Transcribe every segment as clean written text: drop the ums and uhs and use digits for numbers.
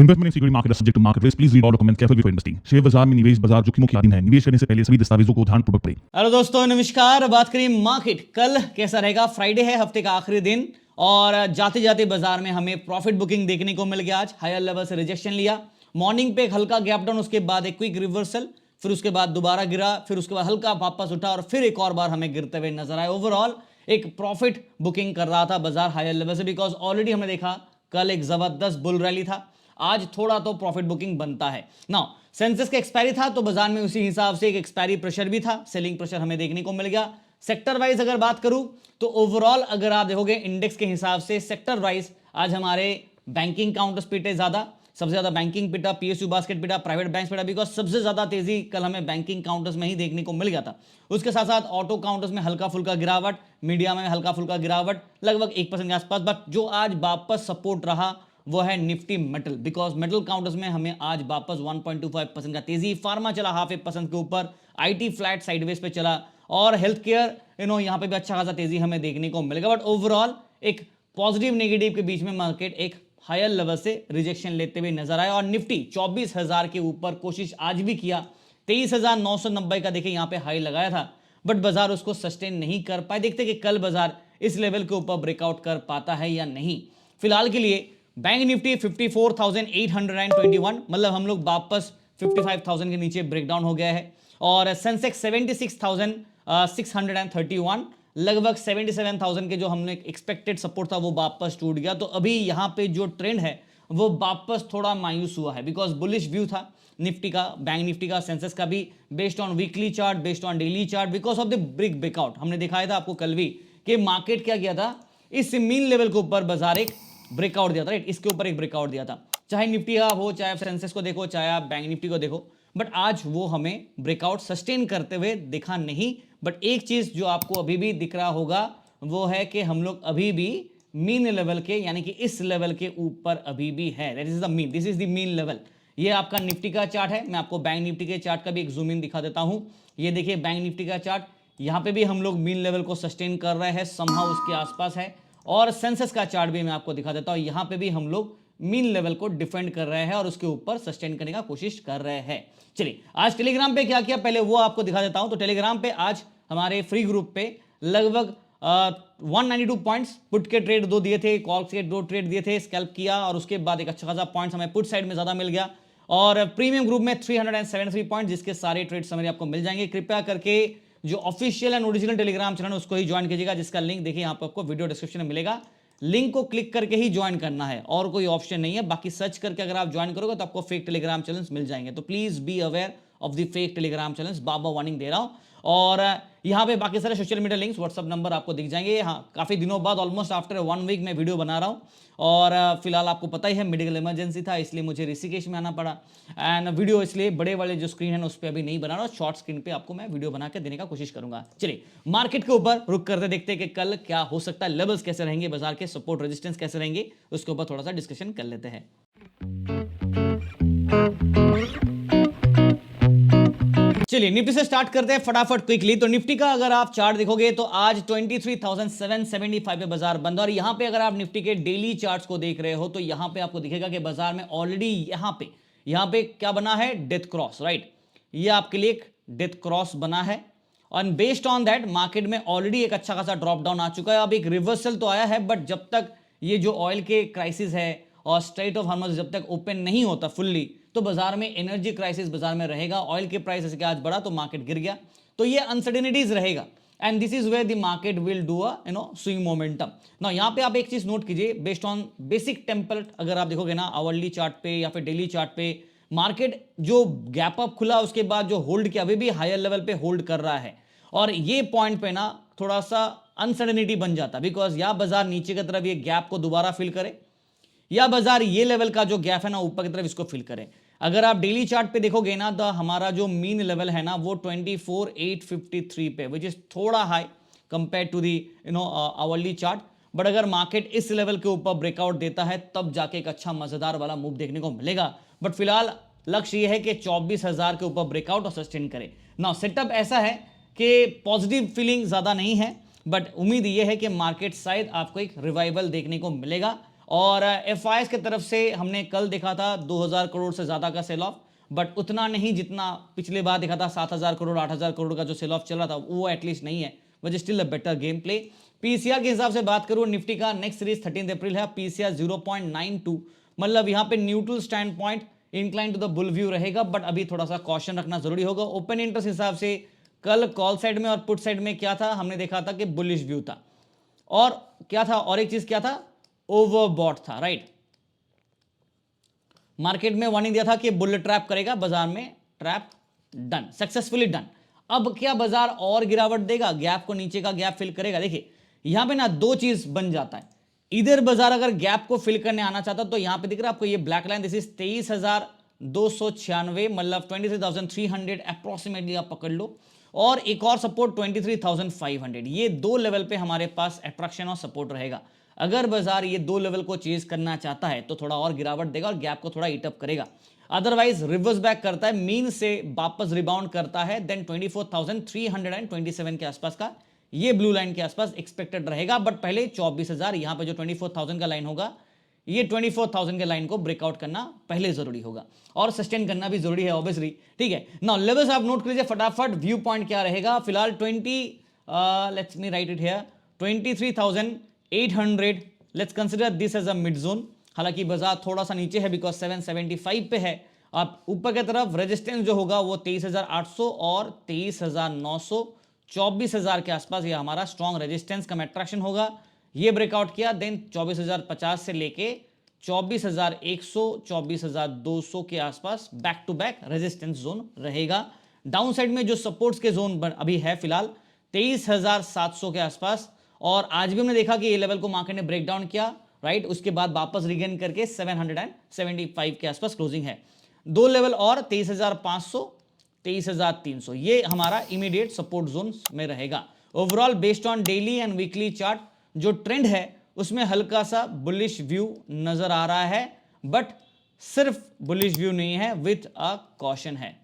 Investment in security market is subject to market risk. Please read all documents carefully before investing. Share बाजार में निवेश बाजार जोखिमों की अधीन है। निवेश करने से पहले सभी दस्तावेजों को ध्यानपूर्वक पढ़ें। हेलो दोस्तों, नमस्कार। बात करें मार्केट कल कैसा रहेगा। फ्राइडे है, हफ्ते का आखिरी दिन, और जाते जाते बाजार में हमें प्रॉफिट बुकिंग देखने को मिल गया। आज हायर लेवल से रिजेक्शन लिया, मॉर्निंग पे एक हल्का गैप डाउन, उसके बाद एक क्विक रिवर्सल, फिर उसके बाद दोबारा गिरा, फिर उसके बाद हल्का वापस उठा और फिर एक और बार हमें गिरते हुए नजर आए। ओवरऑल एक प्रॉफिट बुकिंग कर रहा था बाजार हायर लेवल से, बिकॉज ऑलरेडी हमने देखा कल एक जबरदस्त बुल रैली था। आज थोड़ा तो प्रॉफिट बुकिंग बनता है। नाउ सेंसेक्स का एक्सपायरी था तो बाजार में उसी हिसाब से एक एक्सपायरी प्रेशर भी था, सेलिंग प्रेशर हमें देखने को मिल गया। सेक्टर वाइज अगर बात करूं तो ओवरऑल अगर आप देखोगे इंडेक्स के हिसाब से सेक्टर वाइज आज हमारे बैंकिंग काउंटर्स पिटे ज्यादा, सबसे ज्यादा बैंकिंग पिटा, पीएसयू बास्केट पिटा, प्राइवेट बैंक्स पिटा, बिकॉज सबसे ज्यादा तेजी कल हमें बैंकिंग काउंटर्स में ही देखने को मिल गया था। उसके साथ साथ ऑटो काउंटर्स में हल्का फुल्का गिरावट, मीडिया में हल्का फुल्का गिरावट, लगभग 1% के आसपास। बट जो आज वापस सपोर्ट रहा वो है Nifty metal, because metal counters में हमें आज वापस 1.25% का तेजी। फार्मा चला 0.5% के ऊपर, आईटी फ्लैट साइडवेज पे चला, और हेल्थ केयर यहां पे भी अच्छा खासा तेजी हमें देखने को मिलेगा। बट ओवरऑल एक पॉजिटिव नेगेटिव के बीच में मार्केट एक हायर लेवल से रिजेक्शन लेते हुए नजर आया। और निफ्टी 24,000 के ऊपर कोशिश आज भी किया, 23,990 का देखिए यहां पे हाई लगाया था, बट बाजार उसको सस्टेन नहीं कर पाए। देखते कि कल बाजार इस लेवल के ऊपर ब्रेकआउट कर पाता है या नहीं। फिलहाल के लिए बैंक निफ्टी 54,821, मतलब हम लोग वापस 55,000 के नीचे ब्रेकडाउन हो गया है। और सेंसेक्स 76,631, लगभग 77,000 के जो हमने एक्सपेक्टेड सपोर्ट था वो वापस टूट गया। तो अभी यहाँ पे जो ट्रेंड है वो वापस थोड़ा मायूस हुआ है, बिकॉज बुलिश व्यू था निफ्टी का, बैंक निफ्टी का, सेंसेक्स का भी, based on weekly chart, based on daily chart, because of the big breakout. हमने दिखाया था आपको कल भी कि मार्केट क्या किया था, इस मीन लेवल के ऊपर बाजार एक ब्रेकआउट दिया था, राइट, इसके ऊपर एक ब्रेकआउट दिया था। चाहे निफ्टी का हो, चाहे सेंसेक्स को देखो, चाहे आप बैंक निफ्टी को देखो, बट आज वो हमें ब्रेकआउट सस्टेन करते हुए दिखा नहीं। बट एक चीज जो आपको अभी भी दिख रहा होगा वो है कि हम लोग अभी भी मीन लेवल के, यानी कि इस लेवल के ऊपर अभी भी है। That is the mean, this is the mean level. ये आपका निफ्टी का चार्ट है। मैं आपको बैंक निफ्टी के चार्ट का भी एक जूम इन दिखा देता हूं। ये देखिए बैंक निफ्टी का चार्ट, यहां पे भी हम लोग मीन लेवल को सस्टेन कर रहे हैं, समहाउ उसके आसपास है। और सेंसेक्स का चार्ट भी मैं आपको दिखा देता हूं, यहां पे भी हम लोग मीन लेवल को डिफेंड कर रहे हैं और उसके ऊपर सस्टेन करने का कोशिश कर रहे हैं। चलिए आज टेलीग्राम पे क्या किया पहले वो आपको दिखा देता हूं। तो टेलीग्राम पे आज हमारे फ्री ग्रुप पे लगभग 192 पॉइंट्स पुट के ट्रेड 2 दिए थे, कॉल्स के 2 ट्रेड दिए थे, स्कैल्प किया, और उसके बाद एक अच्छा खासा पॉइंट्स हमें पुट साइड में ज्यादा मिल गया। और प्रीमियम ग्रुप में 373 पॉइंट, जिसके सारे ट्रेड समरी आपको मिल जाएंगे। कृपया करके जो official and original Telegram channel उसको ही ज्वाइन कीजिएगा, जिसका लिंक देखिए यहाँ पर आपको वीडियो डिस्क्रिप्शन में मिलेगा। लिंक को क्लिक करके ही ज्वाइन करना है, और कोई ऑप्शन नहीं है। बाकी सर्च करके अगर आप ज्वाइन करोगे तो आपको फेक टेलीग्राम चैनल्स मिल जाएंगे। तो please be aware of the fake Telegram channels, बाबा वार्निंग दे रहा हूं। और यहाँ पे बाकी सारे social media links, WhatsApp number आपको दिख जाएंगे। हाँ, काफी दिनों बाद, ऑलमोस्ट आफ्टर 1 वीक मैं वीडियो बना रहा हूँ। और फिलहाल आपको पता ही है मेडिकल इमरजेंसी था, इसलिए मुझे ऋषिकेश में आना पड़ा। एंड वीडियो इसलिए बड़े वाले जो स्क्रीन है उस पर अभी नहीं बना रहा, शॉर्ट स्क्रीन पे आपको मैं वीडियो बना के देने का कोशिश करूंगा। चलिए मार्केट के ऊपर रुक करते देखते हैं कि कल क्या हो सकता है, लेवल्स कैसे रहेंगे, बाजार के सपोर्ट रेजिस्टेंस कैसे रहेंगे, उसके ऊपर थोड़ा सा डिस्कशन कर लेते हैं। चलिए निफ्टी से स्टार्ट करते हैं फटाफट क्विकली। तो निफ्टी का अगर आप चार्ट देखोगे तो आज 23,775 पे बाजार बंद। और यहां पे अगर आप निफ्टी के डेली चार्ट्स को देख रहे हो तो यहां पे आपको दिखेगा कि बाजार में ऑलरेडी यहां पे क्या बना है, डेथ क्रॉस, राइट। ये आपके लिए एक डेथ क्रॉस बना है, और बेस्ड ऑन दैट मार्केट में ऑलरेडी एक अच्छा खासा ड्रॉप डाउन आ चुका है। अब एक रिवर्सल तो आया है, बट जब तक ये जो ऑयल के क्राइसिस है और स्ट्रेट ऑफ हार्मज जब तक ओपन नहीं होता फुल्ली, तो बाजार में एनर्जी क्राइसिस बाजार में रहेगा। ऑयल के प्राइस के आज बढ़ा तो मार्केट गिर गया, तो ये अनसर्टेनिटीज रहेगा। And this is where the market will do a swing momentum. ना यहाँ पे आप एक चीज नोट कीजिए, बेस्ड ऑन बेसिक टेम्पलेट अगर आप देखोगे ना, आवरली चार्ट पे या फिर डेली चार्ट पे, मार्केट जो गैप अप खुला उसके बाद जो होल्ड किया, अभी भी हायर लेवल पे होल्ड कर रहा है। और ये पॉइंट पे ना थोड़ा सा अनसर्टेनिटी बन जाता, बिकॉज या बाजार नीचे की तरफ ये गैप को दोबारा फिल करे, या बाजार ये लेवल का जो गैप है ना ऊपर की तरफ इसको फिल करें। अगर आप डेली चार्ट पे देखोगे ना तो हमारा जो मीन लेवल है ना वो 24,853 पे, विच इज थोड़ा high compare to the hourly chart. But अगर मार्केट इस लेवल के ऊपर ब्रेकआउट देता है तब जाके एक अच्छा मजेदार वाला मूव देखने को मिलेगा। बट फिलहाल लक्ष्य ये है कि 24,000 के ऊपर ब्रेकआउट और सस्टेन करे ना। सेटअप ऐसा है कि पॉजिटिव फीलिंग ज्यादा नहीं है, बट उम्मीद यह है कि मार्केट शायद आपको एक रिवाइवल देखने को मिलेगा। और एफ की तरफ से हमने कल देखा था 2000 करोड़ से ज़्यादा का सेल ऑफ, बट उतना नहीं जितना पिछले बार देखा था 7000 करोड़ 8000 करोड़ का जो सेल ऑफ चल रहा था वो एटलीस्ट नहीं है, but still a better game play. PCR के हिसाब से बात करूँ निफ्टी का नेक्स्ट सीरीज 13 अप्रैल है, पीसीआर 0.92, मतलब यहाँ पे neutral stand point incline to the bull view रहेगा, बट अभी थोड़ा सा कॉशन रखना जरूरी होगा। ओपन इंटरेस्ट हिसाब से कल कॉल साइड में और पुट साइड में क्या था, हमने देखा था कि बुलिश व्यू था, और क्या था, और एक चीज क्या था, ओवरबॉट था, राइट। मार्केट में वार्निंग दिया था कि बुल ट्रैप करेगा, बाजार में ट्रैप डन, सक्सेसफुली डन। अब क्या बाजार और गिरावट देगा, गैप को नीचे का गैप फिल करेगा? देखिए यहां पे ना दो चीज बन जाता है, इधर बाजार अगर गैप को फिल करने आना चाहता तो यहां पे दिख रहा है आपको ये ब्लैक लाइन, दिस इज 23,296, मतलब 23,300 अप्रोक्सीमेटली आप पकड़ लो, और एक और सपोर्ट 23,500, ये दो लेवल पे हमारे पास अट्रैक्शन और सपोर्ट रहेगा। अगर बाजार ये दो लेवल को चेज करना चाहता है तो थोड़ा और गिरावट देगा और गैप को थोड़ा ईट अप करेगा, अदरवाइज रिवर्स बैक करता है, मीन से वापस रिबाउंड करता है, देन 24,327 के आसपास का ये ब्लू लाइन के आसपास एक्सपेक्टेड रहेगा। बट पहले 24,000, यहां पे जो 24,000 का लाइन होगा, ये 24,000 के लाइन को ब्रेकआउट करना पहले जरूरी होगा, और सस्टेन करना भी जरूरी है ऑब्वियसली, ठीक है। नाउ लेवल्स आप नोट कीजिए फटाफट, व्यू पॉइंट क्या रहेगा फिलहाल, let's me write it here, 23,800, let's consider this as a mid zone. हालांकि बाजार थोड़ा सा नीचे है बिकॉज 775 पे है। आप ऊपर की तरफ रेजिस्टेंस जो होगा वो 23,800 और 23,900, 24,000 के आसपास ये हमारा स्ट्रॉन्ग रेजिस्टेंस कम अट्रैक्शन होगा। ये ब्रेकआउट किया देन 24,050 से लेके 24,100, 24,200 के आसपास back to back resistance zone रहेगा। डाउन साइड में जो सपोर्ट्स के जोन अभी है फिलहाल 23,700 के आसपास, और आज भी हमने देखा कि ये लेवल को मार्केट ने ब्रेक डाउन किया, राइट, उसके बाद वापस रिगेन करके 775 के आसपास क्लोजिंग है। दो लेवल और 23,500, 23,300, ये हमारा इमीडिएट सपोर्ट जोन में रहेगा। Overall based on daily and weekly chart जो ट्रेंड है उसमें हल्का सा बुलिश व्यू नजर आ रहा है, बट सिर्फ बुलिश व्यू नहीं है, विथ अ कॉशन है।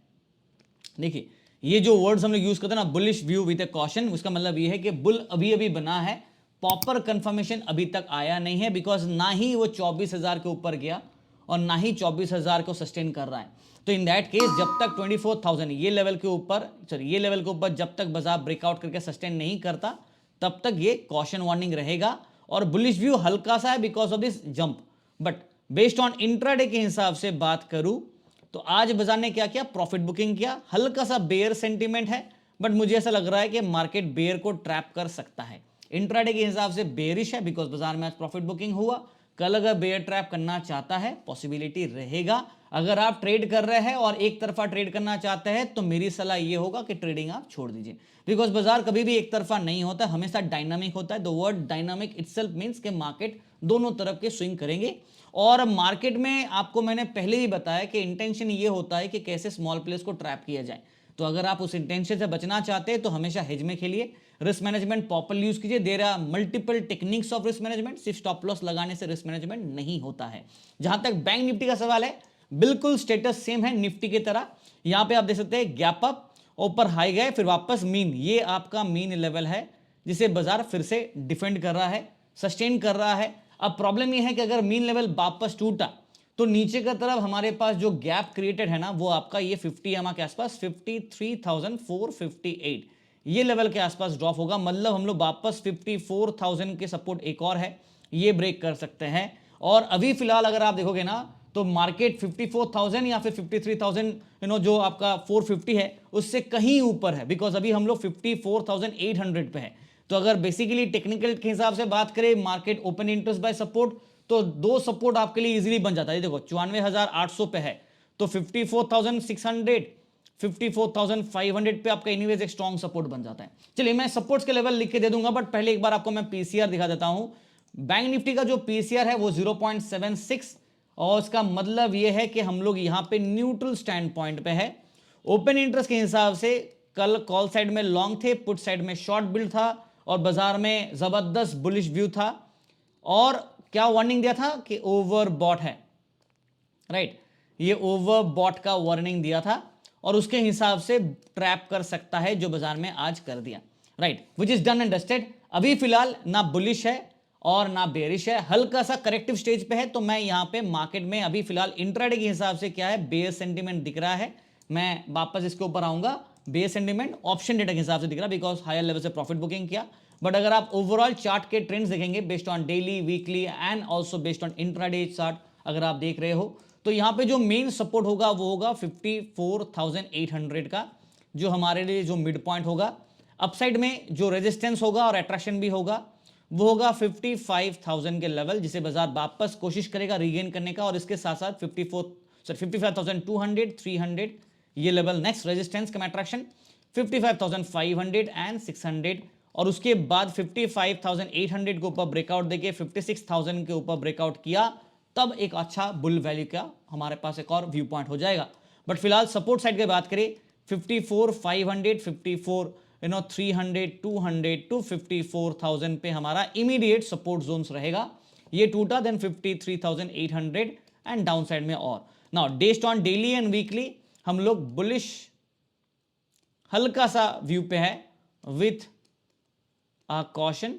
देखिए ये जो वर्ड्स हम लोग यूज करते हैं ना, bullish view with a caution, उसका मतलब ये है कि बुल अभी अभी बना है, प्रॉपर कंफर्मेशन अभी तक आया नहीं है, बिकॉज ना ही वो 24,000 के ऊपर गया और ना ही 24,000 को सस्टेन कर रहा है। तो इन दैट केस जब तक 24,000 ये लेवल के ऊपर, सॉरी ये लेवल के ऊपर जब तक बाजार ब्रेकआउट करके सस्टेन नहीं करता तब तक ये कॉशन वार्निंग रहेगा, और बुलिश व्यू हल्का सा है because of this jump. But based on intraday के हिसाब से बात करूं तो आज बाजार ने क्या किया, प्रॉफिट बुकिंग किया, हल्का सा बेयर सेंटीमेंट है, बट मुझे ऐसा लग रहा है कि मार्केट बेयर को ट्रैप कर सकता है। इंट्राडे के हिसाब से बेयरिश है बिकॉज बाजार में आज प्रॉफिट बुकिंग हुआ, कल अगर बेयर ट्रैप करना चाहता है पॉसिबिलिटी रहेगा। अगर आप ट्रेड कर रहे हैं और एक तरफा ट्रेड करना चाहते हैं तो मेरी सलाह ये होगा कि ट्रेडिंग आप छोड़ दीजिए, बिकॉज बाजार कभी भी एक तरफा नहीं होता, हमेशा डायनामिक होता है। The word dynamic itself means कि मार्केट दोनों तरफ के स्विंग करेंगे, और मार्केट में आपको मैंने पहले ही बताया कि इंटेंशन ये होता है कि कैसे स्मॉल प्लेस को ट्रैप किया जाए। तो अगर आप उस इंटेंशन से बचना चाहते हैं तो हमेशा हेज में खेलिए, रिस्क मैनेजमेंट प्रॉपर्ली यूज कीजिए। There are multiple techniques of risk management, सिर्फ स्टॉप लॉस लगाने से रिस्क मैनेजमेंट नहीं होता है। जहां तक बैंक निफ्टी का सवाल है, बिल्कुल स्टेटस सेम है निफ्टी की तरह। यहां पे आप देख सकते हैं गैप अप, ऊपर हाई गए, फिर वापस मीन, ये आपका मीन लेवल है जिसे बाजार फिर से डिफेंड कर रहा है, सस्टेन कर रहा है। अब प्रॉब्लम ये है कि अगर मीन लेवल वापस टूटा तो नीचे की तरफ हमारे पास जो गैप क्रिएटेड है ना, वो आपका ये 50 EMA के आसपास 53,458 ये लेवल के आसपास ड्रॉप होगा, मतलब हम लोग वापस 54,000 के सपोर्ट एक और है, ये ब्रेक कर सकते हैं। और अभी फिलहाल अगर आप देखोगे ना तो मार्केट 54,000 या फिर 53,000 जो आपका 450 है उससे कहीं ऊपर है, बिकॉज अभी हम लोग 54,800 पे है। तो अगर बेसिकली टेक्निकल के हिसाब से बात करें, market open interest by support, तो दो सपोर्ट आपके लिए इजीली बन जाता है। देखो 94,800 पे है तो 54,600, 54,500 पे आपका एनीवेज एक स्ट्रॉन्ग सपोर्ट बन जाता है। चलिए मैं सपोर्ट्स के लेवल लिख के दे दूंगा, बट पहले एक बार आपको मैं पीसीआर दिखा देता हूं। बैंक निफ्टी का जो पीसीआर है वो 0.76, और उसका मतलब यह है कि हम लोग यहां पे न्यूट्रल स्टैंड पॉइंट पे है। ओपन इंटरेस्ट के हिसाब से कल कॉल साइड में लॉन्ग थे, पुट साइड में शॉर्ट बिल्ड था, और बाजार में जबरदस्त बुलिश व्यू था, और क्या वार्निंग दिया था कि ओवरबॉट है, राइट, ये ओवरबॉट का वार्निंग दिया था, और उसके हिसाब से ट्रैप कर सकता है जो बाजार में आज कर दिया, right, which is done and dusted. अभी फिलहाल ना बुलिश है और ना बेरिश है, हल्का सा करेक्टिव स्टेज पे है। तो मैं यहां पे मार्केट में अभी फिलहाल इंट्राडे के हिसाब से क्या है, बेयर सेंटीमेंट दिख रहा है। मैं वापस इसके ऊपर आऊंगा, बेयर सेंटीमेंट ऑप्शन डेटा के हिसाब से दिख रहा है बिकॉज हायर लेवल से प्रॉफिट बुकिंग किया। बट अगर आप ओवरऑल चार्ट के ट्रेंड्स देखेंगे based on daily, weekly and also based on intraday chart अगर आप देख रहे हो, तो यहां पे जो मेन सपोर्ट होगा वो होगा 54,800 का, जो हमारे लिए जो मिड पॉइंट होगा। अपसाइड में जो रेजिस्टेंस होगा और अट्रैक्शन भी होगा वो होगा 55,000 के लेवल, जिसे बाजार वापस कोशिश करेगा रीगेन करने का। और इसके साथ साथ 55,200, 300 ये लेवल नेक्स्ट रेजिस्टेंस का अट्रैक्शन, 55,500 एंड 600। और उसके बाद 55,800 के ऊपर ब्रेकआउट देके 56,000 के ऊपर ब्रेकआउट किया, तब एक अच्छा बुल वैल्यू का हमारे पास एक और व्यू पॉइंट हो जाएगा। बट फिलहाल सपोर्ट साइड की बात करें 54,500, 54 300, 200 टू 54,000 पे हमारा इमीडिएट सपोर्ट जोन्स रहेगा। ये टूटा देन 53,800 एंड डाउन साइड में। और now based on daily and weekly हम लोग बुलिश हल्का सा व्यू पे है with a caution,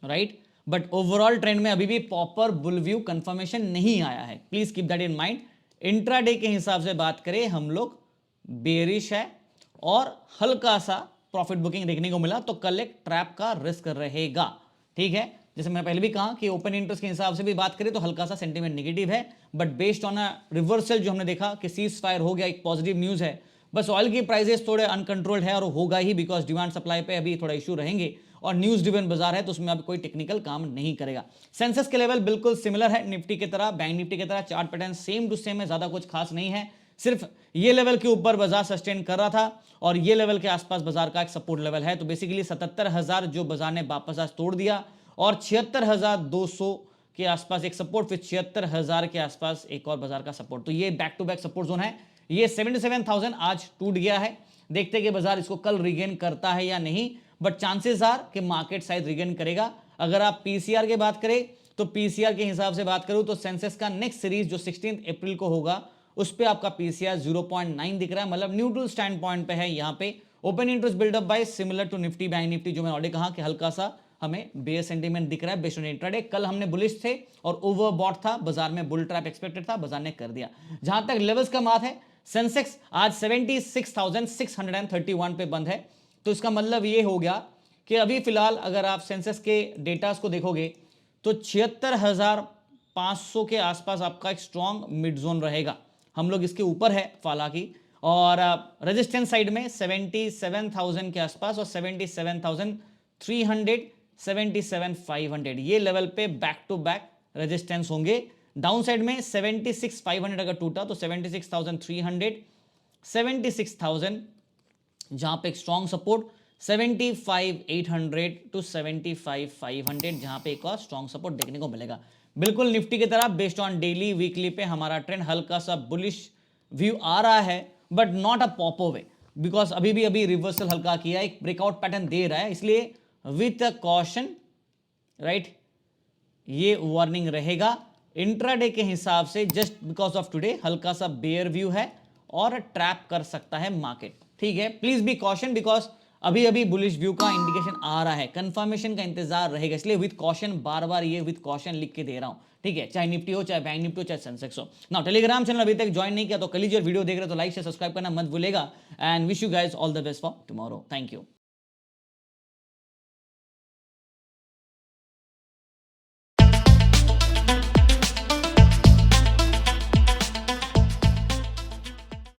right. But overall trend में अभी भी प्रॉपर बुल व्यू कंफर्मेशन नहीं आया है, please keep that in mind. Intraday के हिसाब से बात करें हम लोग बेरिश है और हल्का सा प्रॉफिट बुकिंग देखने को मिला, तो कल एक ट्रैप का रिस्क रहेगा, ठीक है। जैसे मैं पहले भी कहा कि ओपन इंटरेस्ट के हिसाब से भी बात करें तो हल्का सा सेंटीमेंट नेगेटिव है, but based on a reversal जो हमने देखा कि सीज फायर हो गया, एक पॉजिटिव न्यूज है। बस ऑयल की प्राइसेस थोड़े अनकंट्रोल्ड है और होगा ही बिकॉज डिमांड सप्लाई पे अभी थोड़ा इशू रहेंगे और न्यूज ड्रिवन बाजार है, तो उसमें अब कोई टेक्निकल काम नहीं करेगा। सेंसेक्स के लेवल बिल्कुल सिमिलर है निफ्टी की तरह, बैंक निफ्टी की तरह, chart pattern same to same है, ज्यादा कुछ खास नहीं है। सिर्फ ये लेवल के ऊपर बाजार सस्टेन कर रहा था और ये लेवल के आसपास बाजार का एक सपोर्ट लेवल है। तो बेसिकली 77,000 जो बाजार ने वापस आज तोड़ दिया और 76,200 के आसपास एक सपोर्ट, फिर 76,000 के आसपास एक और बाजार का सपोर्ट। तो ये back to back support zone है। ये 77,000 आज टूट गया है, देखते हैं कि बाजार इसको कल रिगेन करता है या नहीं, बट चांसेस आर कि मार्केट शायद रिगेन करेगा। अगर आप पीसीआर की बात करें तो पीसीआर के हिसाब से बात करूं तो सेंसेक्स का नेक्स्ट सीरीज जो 16 अप्रैल को होगा उस पे आपका पीसीआर 0.9 दिख रहा है, मतलब न्यूट्रल स्टैंड पॉइंट पे है। यहाँ पे open interest buildup by similar to Nifty, bank Nifty, जो मैंने ऑलरेडी कहा कि हल्का सा हमें बेयर सेंटीमेंट दिख रहा है बेस्ड ऑन इंट्राडे। कल हमने बुलिश थे और ओवरबॉट था, बाजार में बुल ट्रैप एक्सपेक्टेड था, बाजार ने कर दिया। जहां तक लेवल्स का बात है, सेंसेक्स आज 76,631 पे बंद है, तो इसका मतलब ये हो गया कि अभी फिलहाल अगर आप सेंसेक्स के डेटास को देखोगे तो 76,500 के आसपास आपका एक स्ट्रॉन्ग मिड जोन रहेगा। हम लोग इसके ऊपर है हालांकि, और रेजिस्टेंस साइड में 77,000 के आसपास और 77,300, 77,500 ये लेवल पे बैक टू बैक रेजिस्टेंस होंगे। डाउन साइड में 76,500 अगर टूटा तो 76,300, 76,000 जहां पे एक स्ट्रॉन्ग सपोर्ट, 75,800 टू 75,500 जहां पे एक और स्ट्रॉन्ग सपोर्ट देखने को मिलेगा। बिल्कुल निफ्टी की तरह बेस्ड ऑन डेली वीकली पे हमारा ट्रेंड हल्का सा बुलिश व्यू आ रहा है, but not a pop way, because अभी रिवर्सल हल्का किया, एक ब्रेकआउट पैटर्न दे रहा है, इसलिए विथ अ कॉशन, राइट, ये वार्निंग रहेगा। इंट्राडे के हिसाब से जस्ट बिकॉज ऑफ टुडे हल्का सा बेयर व्यू है और ट्रैप कर सकता है मार्केट, ठीक है। प्लीज बी कॉशन बिकॉज अभी बुलिश व्यू का इंडिकेशन आ रहा है, कंफर्मेशन का इंतजार रहेगा, इसलिए विद कॉशन, बार बार ये विद कॉशन लिख के दे रहा हूं, ठीक है। चाहे निफ्टी हो, चाहे बैंक निफ्टी हो, चाहे सेंसेक्स हो। ना टेलीग्राम चैनल अभी तक ज्वाइन नहीं किया तो कल ही जो वीडियो देख रहे हो तो लाइक से सब्सक्राइब करना मत भूलेगा। And wish you guys all the best for tomorrow. Thank you.